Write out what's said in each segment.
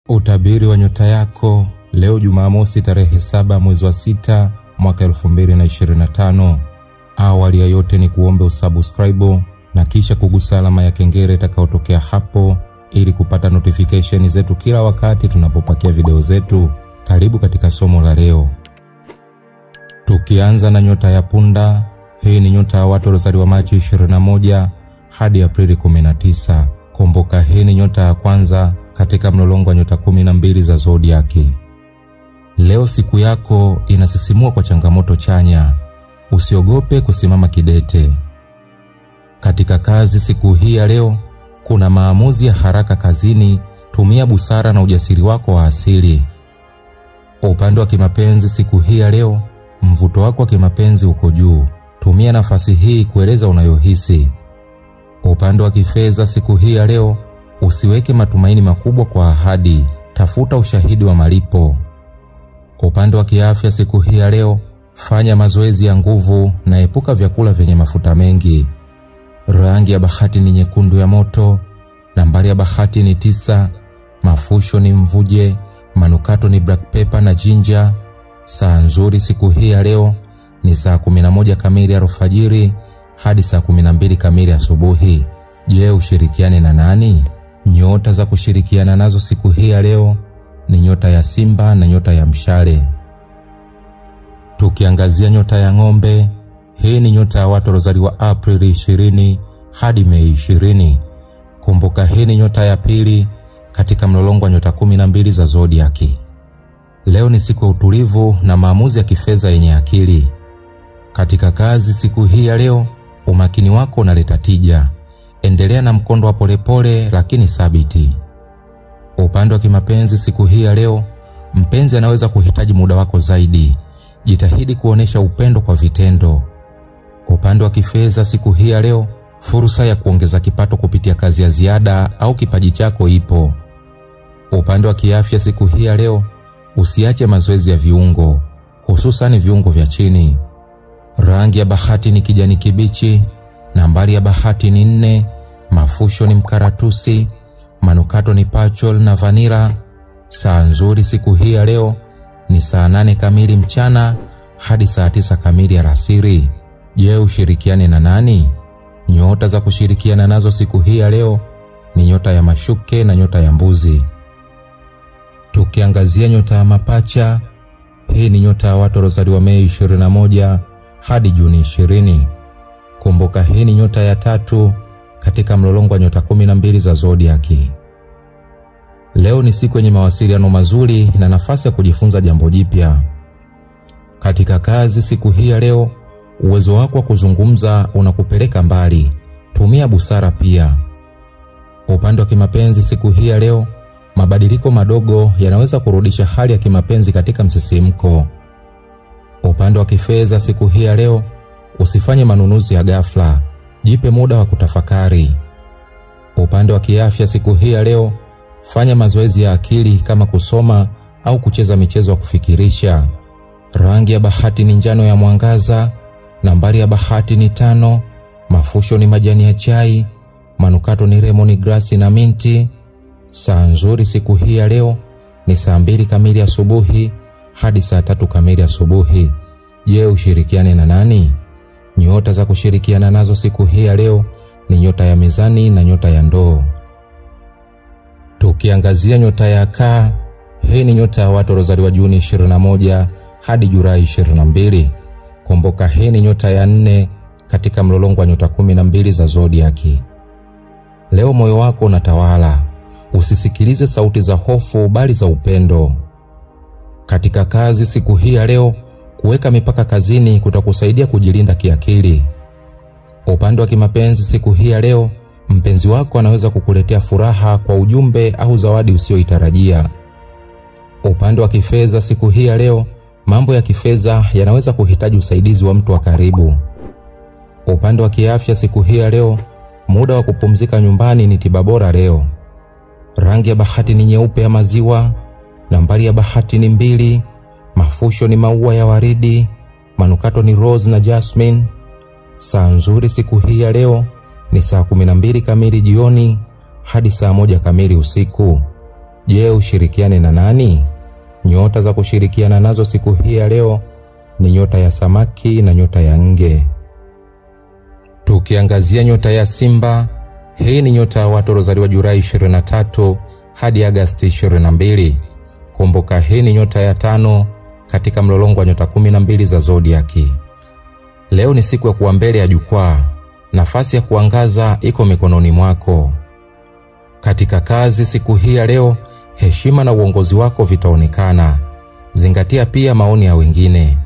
Utabiri wa nyota yako leo Jumamosi tarehe 7 mwezi wa 6 mwaka 2025. Awali ya yote ni kuombe usubscribe na kisha kugusa alama ya kengele itakayotokea hapo ili kupata notification zetu kila wakati tunapopakia video zetu. Karibu katika somo la leo. Tukianza na nyota ya punda, hii ni nyota ya watu waliozaliwa Machi 21 hadi Aprili 19. Kumbuka hii ni nyota ya kwanza katika mlolongo wa nyota 12 za zodiaki. Leo siku yako inasisimua kwa changamoto chanya. Usiogope kusimama kidete. Katika kazi siku hii ya leo, kuna maamuzi ya haraka kazini, tumia busara na ujasiri wako wa asili. Upande wa kimapenzi siku hii ya leo, mvuto wako wa kimapenzi uko juu. Tumia nafasi hii kueleza unayohisi. Upande wa kifedha siku hii ya leo, usiweke matumaini makubwa kwa ahadi, tafuta ushahidi wa malipo. Upande wa kiafya siku hii ya leo, fanya mazoezi ya nguvu na epuka vyakula vyenye mafuta mengi. Rangi ya bahati ni nyekundu ya moto. Nambari ya bahati ni 9. Mafusho ni mvuje. Manukato ni black pepper na ginger. Saa nzuri siku hii ya leo ni saa 11 kamili alfajiri hadi saa 12 kamili asubuhi. Je, ushirikiane na nani? Nyota za kushirikiana nazo siku hii ya leo ni nyota ya Simba na nyota ya Mshale. Tukiangazia nyota ya ng'ombe, hii ni nyota ya watu waliozaliwa Aprili 20 hadi Mei 20. Kumbuka hii ni nyota ya pili katika mlolongo wa nyota 12 za zodiaki. Leo ni siku ya utulivu na maamuzi ya kifedha yenye akili. Katika kazi siku hii ya leo, umakini wako unaleta tija. Endelea na mkondo wa polepole lakini thabiti. Upande wa kimapenzi siku hii ya leo, mpenzi anaweza kuhitaji muda wako zaidi. Jitahidi kuonesha upendo kwa vitendo. Upande wa kifedha siku hii ya leo, fursa ya kuongeza kipato kupitia kazi ya ziada au kipaji chako ipo. Upande wa kiafya siku hii ya leo, usiache mazoezi ya viungo, hususan viungo vya chini. Rangi ya bahati ni kijani kibichi. Nambari ya bahati ni 4. Mafusho ni mkaratusi. Manukato ni pachol na vanira. Saa nzuri siku hii ya leo ni saa 8 kamili mchana hadi saa 9 kamili alasiri. Je, ushirikiane na nani? Nyota za kushirikiana nazo siku hii ya leo ni nyota ya mashuke na nyota ya mbuzi. Tukiangazia nyota ya mapacha, hii ni nyota ya watu waliozaliwa Mei 21 hadi Juni 20. Kumbuka hii ni nyota ya 3 katika mlolongo wa nyota 12 za zodiaki. Leo ni siku yenye mawasiliano mazuri na nafasi ya kujifunza jambo jipya. Katika kazi siku hii ya leo, uwezo wako wa kuzungumza unakupeleka mbali. Tumia busara pia. Upande wa kimapenzi siku hii ya leo, mabadiliko madogo yanaweza kurudisha hali ya kimapenzi katika msisimko. Upande wa kifedha siku hii ya leo, usifanye manunuzi ya ghafla. Jipe muda wa kutafakari. Upande wa kiafya siku hii ya leo, fanya mazoezi ya akili kama kusoma au kucheza michezo ya kufikirisha. Rangi ya bahati ni njano ya mwangaza. Nambari ya bahati ni 5. Mafusho ni majani ya chai. Manukato ni lemon grass na minti. Saa nzuri siku hii ya leo ni saa 2 kamili asubuhi hadi saa 3 kamili asubuhi. Je, ushirikiane na nani? Nyota za kushirikiana nazo siku hii ya leo ni nyota ya mizani na nyota ya ndoo. Tukiangazia nyota ya kaa, hii ni nyota ya watu waliozaliwa Juni 21 hadi Julai 22. Kumbuka hii ni nyota ya 4 katika mlolongo wa nyota 12 za zodiaki. Leo moyo wako unatawala. Usisikilize sauti za hofu bali za upendo. Katika kazi siku hii ya leo, kuweka mipaka kazini kutakusaidia kujilinda kiakili. Upande wa kimapenzi siku hii ya leo, mpenzi wako anaweza kukuletea furaha kwa ujumbe au zawadi usioitarajia. Upande wa kifedha siku hii ya leo, mambo ya kifedha yanaweza kuhitaji usaidizi wa mtu wa karibu. Upande wa kiafya siku hii ya leo, muda wa kupumzika nyumbani ni tiba bora leo. Rangi ya bahati ni nyeupe ya maziwa. Nambari ya bahati ni 2. Mafusho ni maua ya waridi. Manukato ni rose na jasmine. Saa nzuri siku hii ya leo ni saa 12 kamili jioni hadi saa 1 kamili usiku. Je, ushirikiane na nani? Nyota za kushirikiana nazo siku hii ya leo ni nyota ya samaki na nyota ya nge. Tukiangazia nyota ya Simba, hii ni nyota ya watu waliozaliwa Julai 23 hadi Agosti 22. Kumbuka hii ni nyota ya 5 katika mlolongo wa nyota 12 za zodiaki. Leo ni siku ya kuwa mbele ya jukwaa. Nafasi ya kuangaza iko mikononi mwako. Katika kazi siku hii ya leo, heshima na uongozi wako vitaonekana. Zingatia pia maoni ya wengine.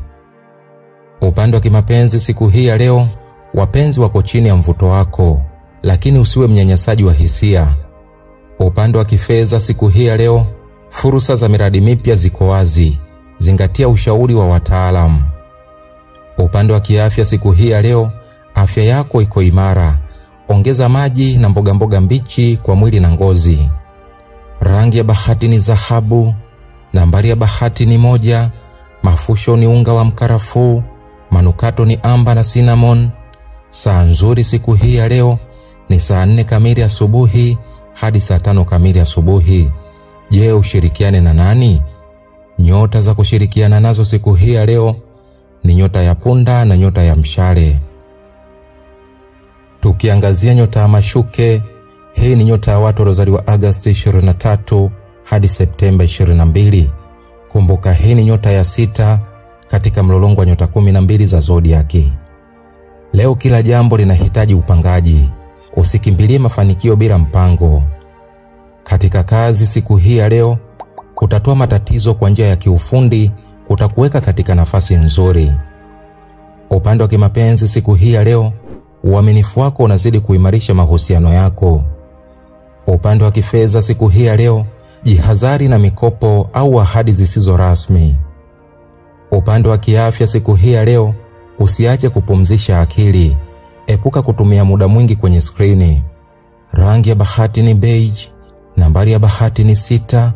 Upande wa kimapenzi siku hii ya leo, wapenzi wako chini ya mvuto wako, lakini usiwe mnyanyasaji wa hisia. Upande wa kifedha siku hii ya leo, fursa za miradi mipya ziko wazi. Zingatia ushauri wa wataalamu. Upande wa kiafya siku hii ya leo, afya yako iko imara. Ongeza maji na mboga mbichi kwa mwili na ngozi. Rangi ya bahati ni dhahabu. Nambari ya bahati ni 1. Mafusho ni unga wa mkarafuu. Manukato ni amba na cinnamon. Saa nzuri siku hii ya leo ni saa 4 kamili asubuhi hadi saa 5 kamili asubuhi. Je, ushirikiane na nani? Nyota za kushirikiana nazo siku hii ya leo ni nyota ya punda na nyota ya mshale. Tukiangazia nyota ya mashuke, hii ni nyota ya watu waliozaliwa Agosti 23 hadi Septemba 22. Kumbuka hii ni nyota ya 6 katika mlolongo wa nyota 12 za zodiaki. Leo kila jambo linahitaji upangaji. Usikimbilie mafanikio bila mpango. Katika kazi siku hii ya leo, kutatua matatizo kwa njia ya kiufundi kutakuweka katika nafasi nzuri. Upande wa kimapenzi siku hii ya leo, uaminifu wako unazidi kuimarisha mahusiano yako. Upande wa kifedha siku hii ya leo, jihadhari na mikopo au ahadi zisizo rasmi. Upande wa kiafya siku hii ya leo, usiache kupumzisha akili. Epuka kutumia muda mwingi kwenye skrini. Rangi ya bahati ni beige. Nambari ya bahati ni 6.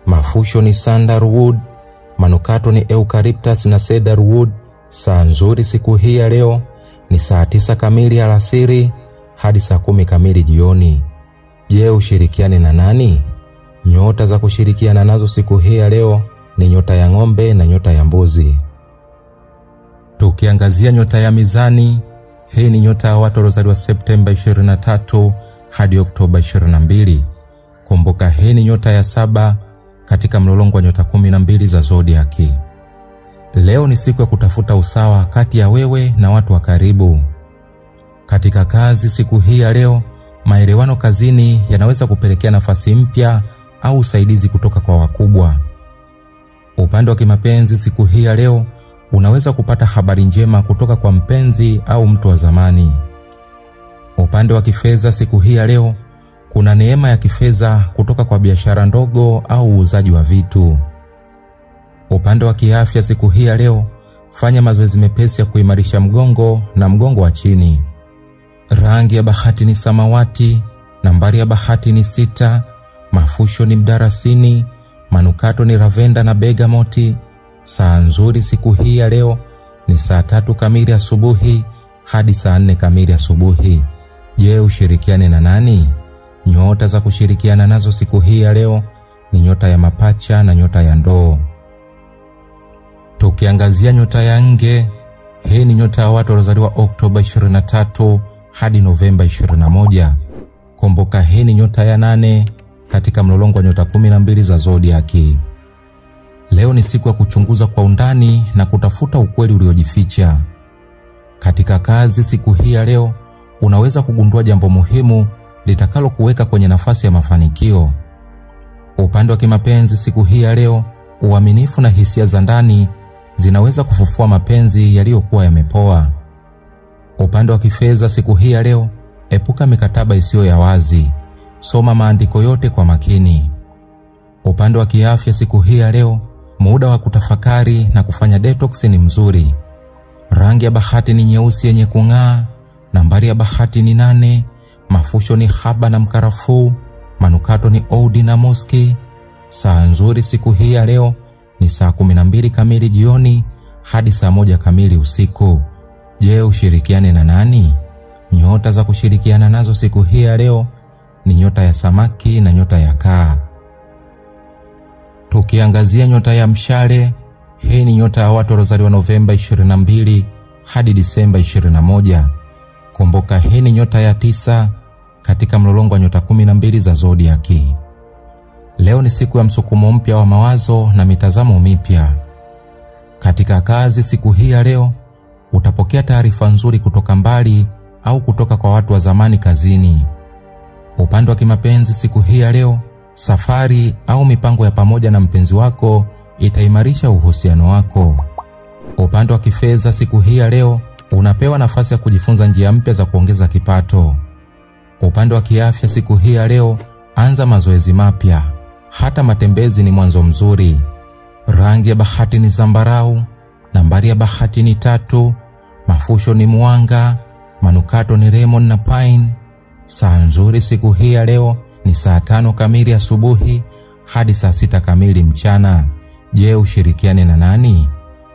Mafusho ni sandalwood. Manukato ni eucalyptus na cedarwood. Saa nzuri siku hii ya leo ni saa 9 kamili alasiri hadi saa 10 kamili jioni. Je, ushirikiane na nani? Nyota za kushirikiana nazo siku hii ya leo ni nyota ya ng'ombe na nyota ya mbuzi. Tukiangazia nyota ya Mizani, hii ni nyota ya watu waliozaliwa Septemba 23 hadi Oktoba 22. Kumbuka hii ni nyota ya 7 katika mlolongo wa nyota 12 za zodiaki. Leo ni siku ya kutafuta usawa kati ya wewe na watu wa karibu. Katika kazi siku hii ya leo, maelewano kazini yanaweza kupelekea nafasi mpya au usaidizi kutoka kwa wakubwa. Upande wa kimapenzi siku hii ya leo, unaweza kupata habari njema kutoka kwa mpenzi au mtu wa zamani. Upande wa kifedha siku hii ya leo, kuna neema ya kifedha kutoka kwa biashara ndogo au uuzaji wa vitu. Upande wa kiafya siku hii ya leo, fanya mazoezi mepesi ya kuimarisha mgongo na mgongo wa chini. Rangi ya bahati ni samawati. Nambari ya bahati ni 6. Mafusho ni mdarasini. Manukato ni lavenda na bergamoti. Saa nzuri siku hii ya leo ni saa 3 kamili asubuhi hadi saa 4 kamili asubuhi. Je, ushirikiane na nani? Nyota za kushirikiana nazo siku hii ya leo ni nyota ya mapacha na nyota ya ndoo. Tukiangazia nyota ya nge, hii ni nyota ya watu waliozaliwa Oktoba 23 hadi Novemba 21. Kumbuka hii ni nyota ya 8 katika mlolongo wa nyota 12 za zodiaki. Leo ni siku ya kuchunguza kwa undani na kutafuta ukweli uliojificha. Katika kazi siku hii ya leo, unaweza kugundua jambo muhimu litakalo kuweka kwenye nafasi ya mafanikio. Upande wa kimapenzi siku hii ya leo, uaminifu na hisia za ndani zinaweza kufufua mapenzi yaliyokuwa yamepoa. Upande wa kifedha siku hii ya leo, epuka mikataba isiyo ya wazi. Soma maandiko yote kwa makini. Upande wa kiafya siku hii ya leo, muda wa kutafakari na kufanya detox ni mzuri. Rangi ya bahati ni nyeusi yenye kung'aa. Nambari ya bahati ni 8. Mafusho ni haba na mkarafuu. Manukato ni oudi na muski. Saa nzuri siku hii ya leo ni saa 12 kamili jioni hadi saa 1 kamili usiku. Je, ushirikiane na nani? Nyota za kushirikiana nazo siku hii ya leo ni nyota ya samaki na nyota ya kaa. Tukiangazia nyota ya mshale, hii ni nyota ya watu waliozaliwa Novemba 22 hadi Disemba 21. Kumbuka hii ni nyota ya 9 katika mlolongo wa nyota 12 za zodiaki. Leo ni siku ya msukumo mpya wa mawazo na mitazamo mipya. Katika kazi siku hii ya leo, utapokea taarifa nzuri kutoka mbali au kutoka kwa watu wa zamani kazini. Upande wa kimapenzi siku hii ya leo, safari au mipango ya pamoja na mpenzi wako itaimarisha uhusiano wako. Upande wa kifedha siku hii ya leo, unapewa nafasi ya kujifunza njia mpya za kuongeza kipato. Upande wa kiafya siku hii ya leo, anza mazoezi mapya. Hata matembezi ni mwanzo mzuri. Rangi ya bahati ni zambarau, nambari ya bahati ni 3, mafusho ni mwanga, manukato ni lemon na pine. Saa nzuri siku hii ya leo ni saa 5 kamili asubuhi hadi saa 6 kamili mchana. Je, ushirikiane na nani?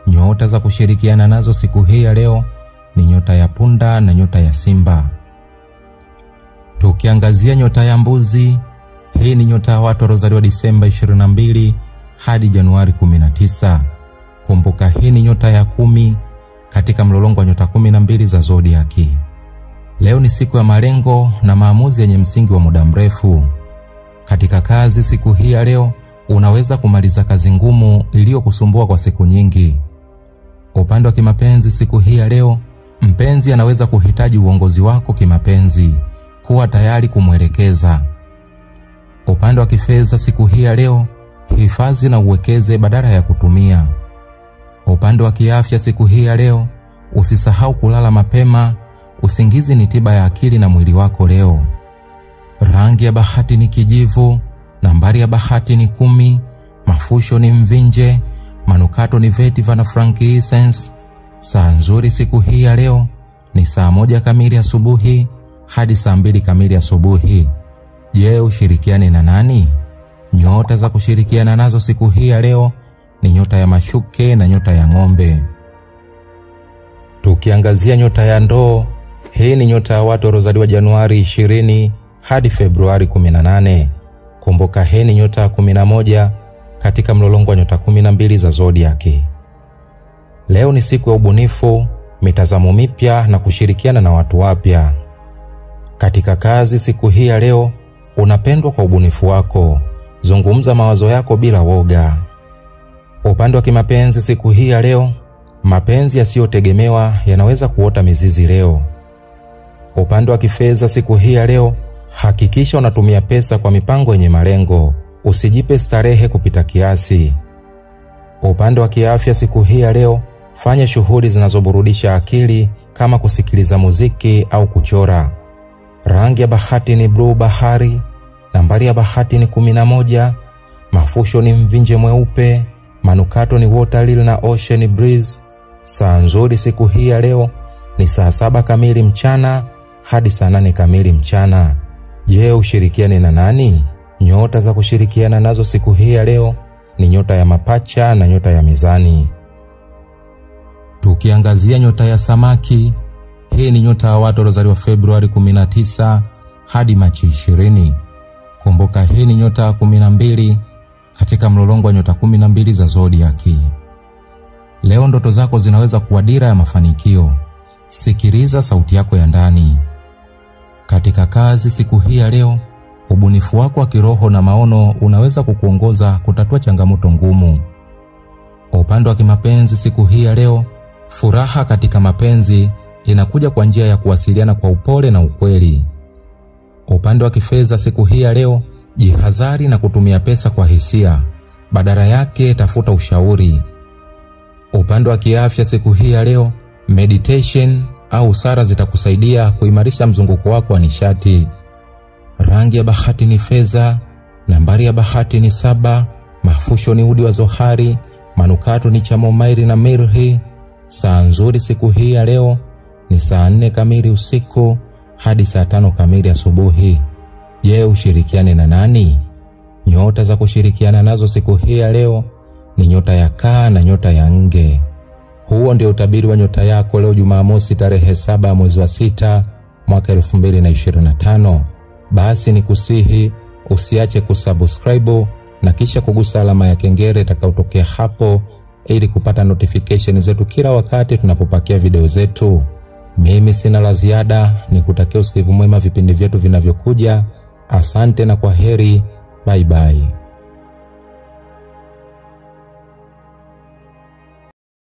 Nyota za kushirikiana nazo siku hii ya leo ni nyota ya punda na nyota ya simba. Tukiangazia nyota ya mbuzi, hii ni nyota ya watu waliozaliwa Disemba 22 hadi Januari 19. Kumbuka hii ni nyota ya 10 katika mlolongo wa nyota 12 za zodiaki. Leo ni siku ya malengo na maamuzi yenye msingi wa muda mrefu. Katika kazi siku hii ya leo, unaweza kumaliza kazi ngumu iliyokusumbua kwa siku nyingi. Upande wa kimapenzi siku hii ya leo, mpenzi anaweza kuhitaji uongozi wako kimapenzi. Kuwa tayari kumwelekeza. Upande wa kifedha siku hii ya leo, hifadhi na uwekeze badala ya kutumia. Upande wa kiafya siku hii ya leo, usisahau kulala mapema. Usingizi ni tiba ya akili na mwili wako leo. Rangi ya bahati ni kijivu, nambari ya bahati ni 10, mafusho ni mvinje, manukato ni vetiver na frankincense. Saa nzuri siku hii ya leo ni saa 1 kamili asubuhi hadi saa 2 kamili asubuhi. Je, ushirikiane na nani? Nyota za kushirikiana nazo siku hii ya leo ni nyota ya mashuke na nyota ya ng'ombe. Tukiangazia nyota ya ndoo, hii ni nyota ya watu waliozaliwa Januari 20 hadi Februari 18. Kumbuka hii ni nyota ya 11 katika mlolongo wa nyota 12 za zodiaki. Leo ni siku ya ubunifu, mitazamo mipya na kushirikiana na watu wapya. Katika kazi siku hii ya leo, unapendwa kwa ubunifu wako. Zungumza mawazo yako bila woga. Upande wa kimapenzi siku hii ya leo, mapenzi yasiyotegemewa yanaweza kuota mizizi leo. Upande wa kifedha siku hii ya leo, hakikisha unatumia pesa kwa mipango yenye malengo. Usijipe starehe kupita kiasi. Upande wa kiafya siku hii ya leo, fanya shughuli zinazoburudisha akili kama kusikiliza muziki au kuchora. Rangi ya bahati ni blue bahari, nambari ya bahati ni 11, mafusho ni mvinje mweupe, manukato ni water lily na ocean breeze. Saa nzuri siku hii ya leo ni saa 7 kamili mchana hadi saa 8 kamili mchana. Je, ushirikiane na nani? Nyota za kushirikiana nazo siku hii ya leo ni nyota ya mapacha na nyota ya mizani. Tukiangazia nyota ya samaki, hii ni nyota ya watu waliozaliwa Februari 19 hadi Machi 20. Kumbuka hii ni nyota ya 12 katika mlolongo wa nyota 12 za zodiaki. Leo ndoto zako zinaweza kuwa dira ya mafanikio. Sikiliza sauti yako ya ndani. Katika kazi siku hii ya leo, ubunifu wako wa kiroho na maono unaweza kukuongoza kutatua changamoto ngumu. Upande wa kimapenzi siku hii ya leo, furaha katika mapenzi inakuja kwa njia ya kuwasiliana kwa upole na ukweli. Upande wa kifedha siku hii ya leo, jihadhari na kutumia pesa kwa hisia. Badala yake tafuta ushauri. Upande wa kiafya siku hii ya leo, meditation au sala zitakusaidia kuimarisha mzunguko wako wa nishati. Rangi ya bahati ni fedha, nambari ya bahati ni 7, mafusho ni udi wa zohari, manukato ni chamomile na mirhi. Saa nzuri siku hii ya leo ni saa 4 kamili usiku hadi saa 5 kamili asubuhi. Je, ushirikiane na nani? Nyota za kushirikiana nazo siku hii ya leo ni nyota ya kaa na nyota ya nge. Huo ndio utabiri wa nyota yako leo Jumamosi tarehe 7 mwezi wa 6 mwaka 2025. Basi nikusihi usiache kusubscribe na kisha kugusa alama ya kengele itakayotokea hapo ili kupata notification zetu kila wakati tunapopakia video zetu. Mimi sina la ziada, nikutakia usikivu mwema vipindi vyetu vinavyokuja. Asante na kwaheri. Bye bye.